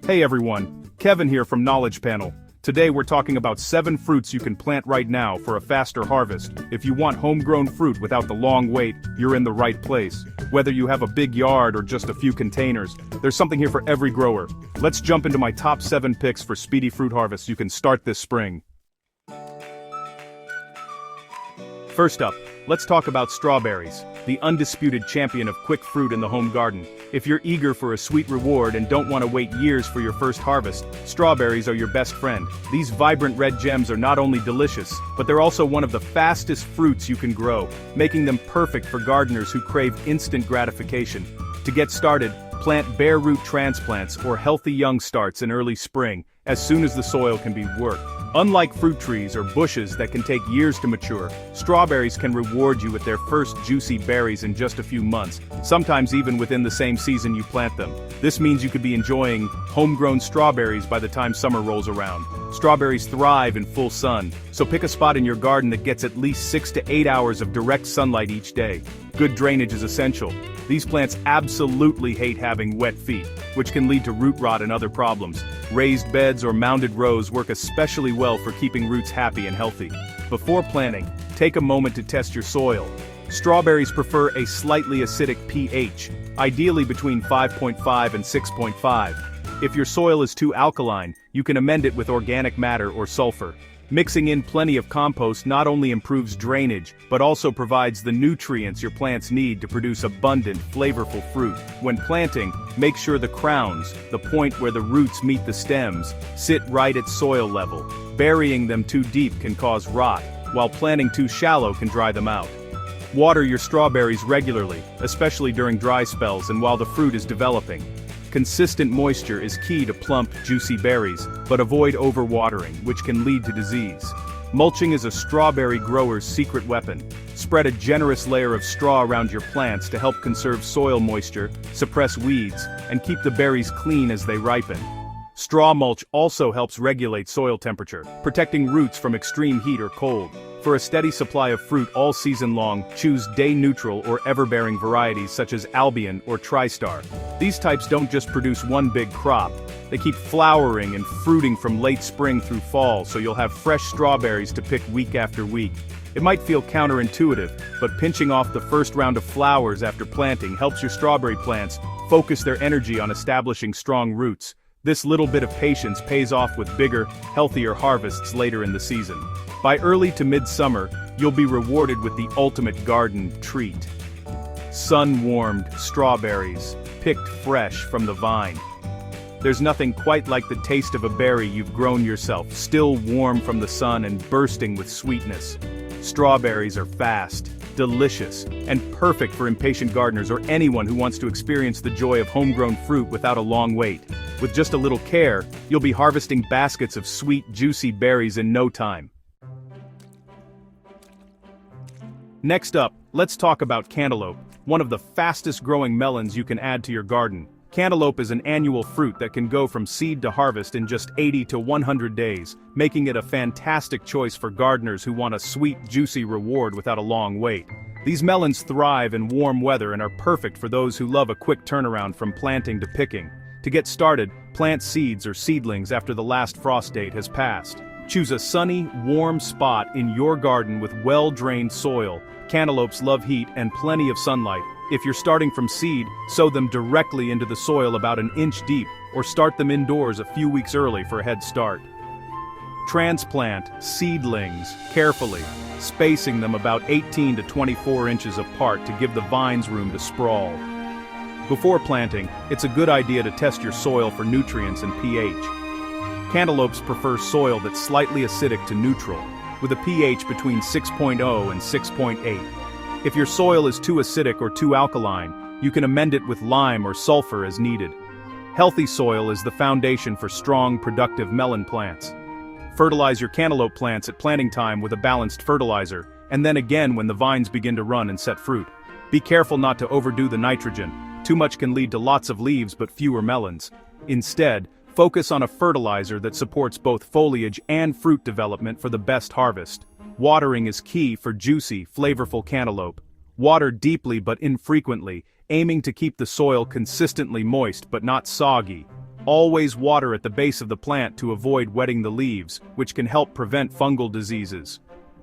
Hey everyone, Kevin here from Knowledge Panel. Today we're talking about 7 fruits you can plant right now for a faster harvest. If you want homegrown fruit without the long wait, you're in the right place. Whether you have a big yard or just a few containers, there's something here for every grower. Let's jump into my top 7 picks for speedy fruit harvests you can start this spring. First up, let's talk about strawberries, the undisputed champion of quick fruit in the home garden. If you're eager for a sweet reward and don't want to wait years for your first harvest, strawberries are your best friend. These vibrant red gems are not only delicious, but they're also one of the fastest fruits you can grow, making them perfect for gardeners who crave instant gratification. To get started, plant bare root transplants or healthy young starts in early spring, as soon as the soil can be worked. Unlike fruit trees or bushes that can take years to mature, strawberries can reward you with their first juicy berries in just a few months, sometimes even within the same season you plant them. This means you could be enjoying homegrown strawberries by the time summer rolls around. Strawberries thrive in full sun, so pick a spot in your garden that gets at least 6 to 8 hours of direct sunlight each day. Good drainage is essential. These plants absolutely hate having wet feet, which can lead to root rot and other problems. Raised beds or mounded rows work especially well for keeping roots happy and healthy. Before planting, take a moment to test your soil. Strawberries prefer a slightly acidic pH, ideally between 5.5 and 6.5. If your soil is too alkaline, you can amend it with organic matter or sulfur. Mixing in plenty of compost not only improves drainage, but also provides the nutrients your plants need to produce abundant, flavorful fruit. When planting, make sure the crowns, the point where the roots meet the stems, sit right at soil level. Burying them too deep can cause rot, while planting too shallow can dry them out. Water your strawberries regularly, especially during dry spells and while the fruit is developing. Consistent moisture is key to plump, juicy berries, but avoid overwatering, which can lead to disease. Mulching is a strawberry grower's secret weapon. Spread a generous layer of straw around your plants to help conserve soil moisture, suppress weeds, and keep the berries clean as they ripen. Straw mulch also helps regulate soil temperature, protecting roots from extreme heat or cold. For a steady supply of fruit all season long, choose day-neutral or ever-bearing varieties such as Albion or TriStar. These types don't just produce one big crop, they keep flowering and fruiting from late spring through fall, so you'll have fresh strawberries to pick week after week. It might feel counterintuitive, but pinching off the first round of flowers after planting helps your strawberry plants focus their energy on establishing strong roots. This little bit of patience pays off with bigger, healthier harvests later in the season. By early to mid-summer, you'll be rewarded with the ultimate garden treat. Sun-warmed strawberries, picked fresh from the vine. There's nothing quite like the taste of a berry you've grown yourself, still warm from the sun and bursting with sweetness. Strawberries are fast, delicious, and perfect for impatient gardeners or anyone who wants to experience the joy of homegrown fruit without a long wait. With just a little care, you'll be harvesting baskets of sweet, juicy berries in no time. Next up, let's talk about cantaloupe, one of the fastest growing melons you can add to your garden. Cantaloupe is an annual fruit that can go from seed to harvest in just 80 to 100 days, making it a fantastic choice for gardeners who want a sweet, juicy reward without a long wait. These melons thrive in warm weather and are perfect for those who love a quick turnaround from planting to picking. To get started, plant seeds or seedlings after the last frost date has passed. Choose a sunny, warm spot in your garden with well-drained soil. Cantaloupes love heat and plenty of sunlight. If you're starting from seed, sow them directly into the soil about an inch deep, or start them indoors a few weeks early for a head start. Transplant seedlings carefully, spacing them about 18 to 24 inches apart to give the vines room to sprawl. Before planting, it's a good idea to test your soil for nutrients and pH. Cantaloupes prefer soil that's slightly acidic to neutral, with a pH between 6.0 and 6.8. If your soil is too acidic or too alkaline, you can amend it with lime or sulfur as needed. Healthy soil is the foundation for strong, productive melon plants. Fertilize your cantaloupe plants at planting time with a balanced fertilizer, and then again when the vines begin to run and set fruit. Be careful not to overdo the nitrogen. Too much can lead to lots of leaves but fewer melons. Instead, focus on a fertilizer that supports both foliage and fruit development for the best harvest. Watering is key for juicy, flavorful cantaloupe. Water deeply but infrequently, aiming to keep the soil consistently moist but not soggy. Always water at the base of the plant to avoid wetting the leaves, which can help prevent fungal diseases.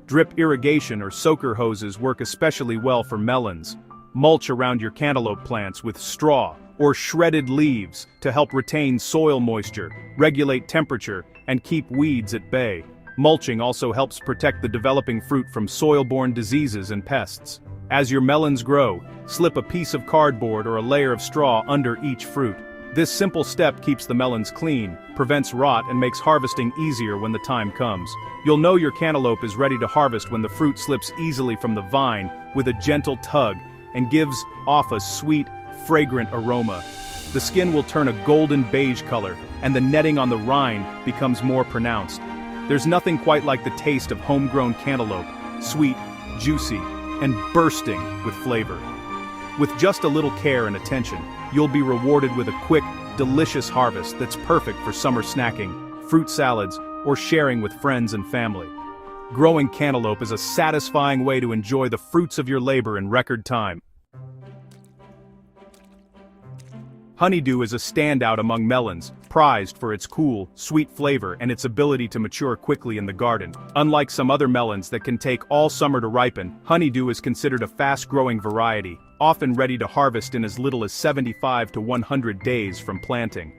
Drip irrigation or soaker hoses work especially well for melons. Mulch around your cantaloupe plants with straw or shredded leaves to help retain soil moisture, regulate temperature, and keep weeds at bay. Mulching also helps protect the developing fruit from soil-borne diseases and pests. As your melons grow, slip a piece of cardboard or a layer of straw under each fruit. This simple step keeps the melons clean, prevents rot, and makes harvesting easier when the time comes. You'll know your cantaloupe is ready to harvest when the fruit slips easily from the vine with a gentle tug and gives off a sweet, fragrant aroma. The skin will turn a golden beige color, and the netting on the rind becomes more pronounced. There's nothing quite like the taste of homegrown cantaloupe, sweet, juicy, and bursting with flavor. With just a little care and attention, you'll be rewarded with a quick, delicious harvest that's perfect for summer snacking, fruit salads, or sharing with friends and family. Growing cantaloupe is a satisfying way to enjoy the fruits of your labor in record time. Honeydew is a standout among melons, prized for its cool, sweet flavor and its ability to mature quickly in the garden. Unlike some other melons that can take all summer to ripen, honeydew is considered a fast-growing variety, often ready to harvest in as little as 75 to 100 days from planting.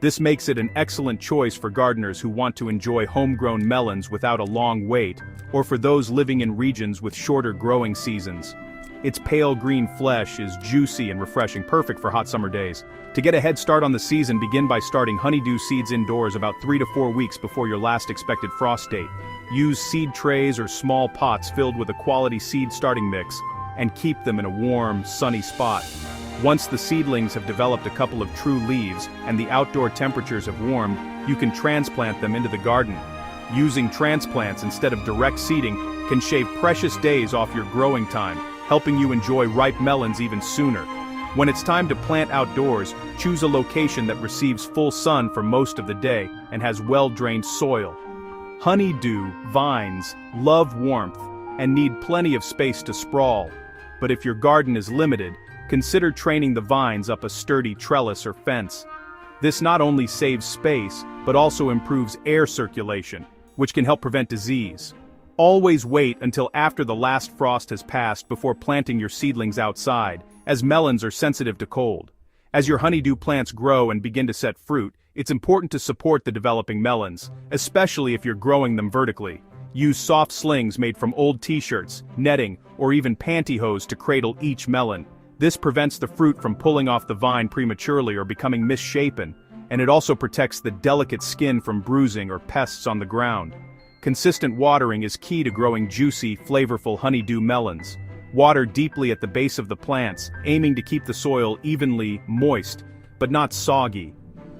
This makes it an excellent choice for gardeners who want to enjoy homegrown melons without a long wait, or for those living in regions with shorter growing seasons. Its pale green flesh is juicy and refreshing, perfect for hot summer days. To get a head start on the season, begin by starting honeydew seeds indoors about 3 to 4 weeks before your last expected frost date. Use seed trays or small pots filled with a quality seed starting mix, and keep them in a warm, sunny spot. Once the seedlings have developed a couple of true leaves and the outdoor temperatures have warmed, you can transplant them into the garden. Using transplants instead of direct seeding can shave precious days off your growing time, helping you enjoy ripe melons even sooner. When it's time to plant outdoors, choose a location that receives full sun for most of the day and has well-drained soil. Honeydew vines love warmth and need plenty of space to sprawl. But if your garden is limited, consider training the vines up a sturdy trellis or fence. This not only saves space, but also improves air circulation, which can help prevent disease. Always wait until after the last frost has passed before planting your seedlings outside, as melons are sensitive to cold. As your honeydew plants grow and begin to set fruit, it's important to support the developing melons, especially if you're growing them vertically. Use soft slings made from old t-shirts, netting, or even pantyhose to cradle each melon. This prevents the fruit from pulling off the vine prematurely or becoming misshapen, and it also protects the delicate skin from bruising or pests on the ground. Consistent watering is key to growing juicy, flavorful honeydew melons. Water deeply at the base of the plants, aiming to keep the soil evenly moist, but not soggy.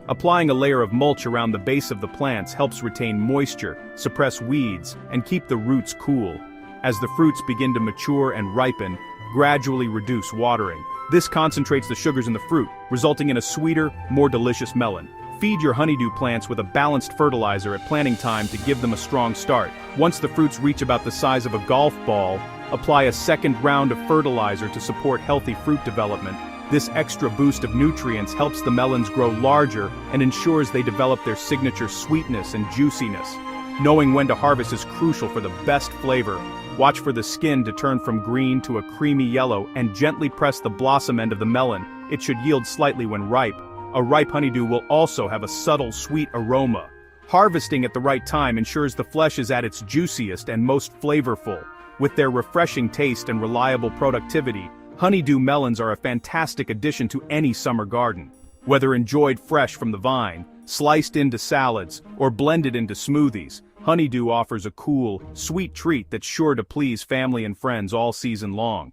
Applying a layer of mulch around the base of the plants helps retain moisture, suppress weeds, and keep the roots cool. As the fruits begin to mature and ripen, gradually reduce watering. This concentrates the sugars in the fruit, resulting in a sweeter, more delicious melon. Feed your honeydew plants with a balanced fertilizer at planting time to give them a strong start. Once the fruits reach about the size of a golf ball, apply a second round of fertilizer to support healthy fruit development. This extra boost of nutrients helps the melons grow larger and ensures they develop their signature sweetness and juiciness. Knowing when to harvest is crucial for the best flavor. Watch for the skin to turn from green to a creamy yellow and gently press the blossom end of the melon. It should yield slightly when ripe. A ripe honeydew will also have a subtle sweet aroma. Harvesting at the right time ensures the flesh is at its juiciest and most flavorful. With their refreshing taste and reliable productivity, honeydew melons are a fantastic addition to any summer garden. Whether enjoyed fresh from the vine, sliced into salads, or blended into smoothies, honeydew offers a cool, sweet treat that's sure to please family and friends all season long.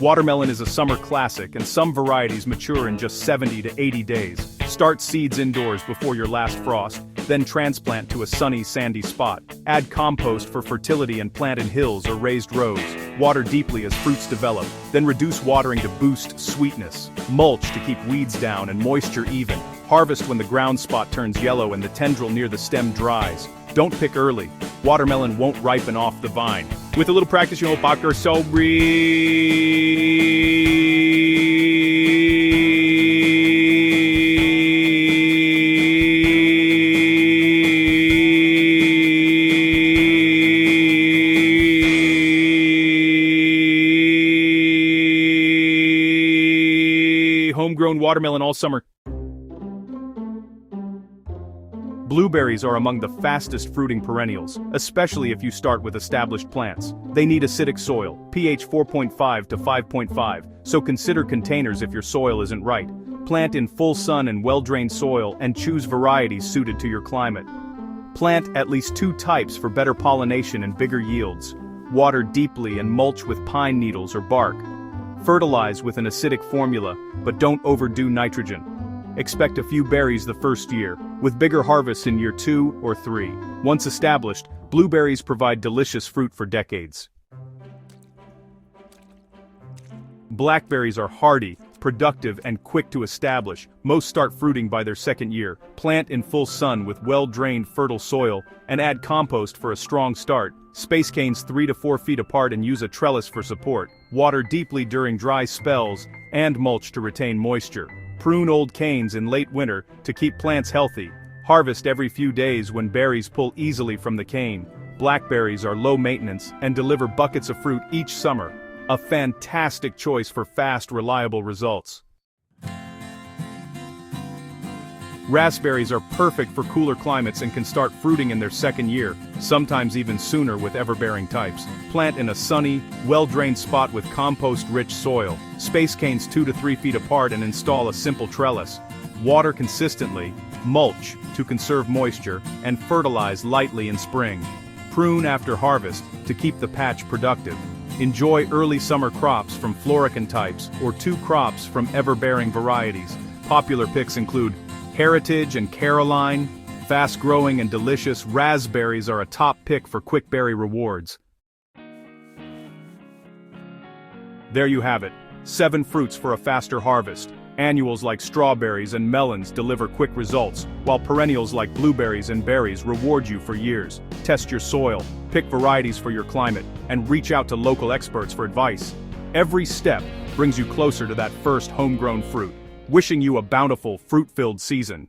Watermelon is a summer classic, and some varieties mature in just 70 to 80 days. Start seeds indoors before your last frost, then transplant to a sunny, sandy spot. Add compost for fertility and plant in hills or raised rows. Water deeply as fruits develop, then reduce watering to boost sweetness. Mulch to keep weeds down and moisture even. Harvest when the ground spot turns yellow and the tendril near the stem dries. Don't pick early. Watermelon won't ripen off the vine. With a little practice, you'll so breathe. homegrown watermelon all summer. Blueberries are among the fastest fruiting perennials, especially if you start with established plants. They need acidic soil, pH 4.5 to 5.5, so consider containers if your soil isn't right. Plant in full sun and well-drained soil and choose varieties suited to your climate. Plant at least 2 types for better pollination and bigger yields. Water deeply and mulch with pine needles or bark. Fertilize with an acidic formula, but don't overdo nitrogen. Expect a few berries the first year, with bigger harvests in year 2 or 3. Once established, blueberries provide delicious fruit for decades. Blackberries are hardy, productive and quick to establish. Most start fruiting by their second year. Plant in full sun with well-drained fertile soil, and add compost for a strong start. Space canes 3 to 4 feet apart and use a trellis for support. Water deeply during dry spells, and mulch to retain moisture. Prune old canes in late winter to keep plants healthy. Harvest every few days when berries pull easily from the cane. Blackberries are low maintenance and deliver buckets of fruit each summer. A fantastic choice for fast, reliable results. Raspberries are perfect for cooler climates and can start fruiting in their second year, sometimes even sooner with ever-bearing types. Plant in a sunny, well-drained spot with compost-rich soil. Space canes 2 to 3 feet apart and install a simple trellis. Water consistently, mulch to conserve moisture, and fertilize lightly in spring. Prune after harvest to keep the patch productive. Enjoy early summer crops from floricant types or 2 crops from ever-bearing varieties. Popular picks include Heritage and Caroline. Fast-growing and delicious, raspberries are a top pick for quick berry rewards. There you have it, 7 fruits for a faster harvest. Annuals like strawberries and melons deliver quick results, while perennials like blueberries and berries reward you for years. Test your soil, pick varieties for your climate, and reach out to local experts for advice. Every step brings you closer to that first homegrown fruit. Wishing you a bountiful, fruit-filled season.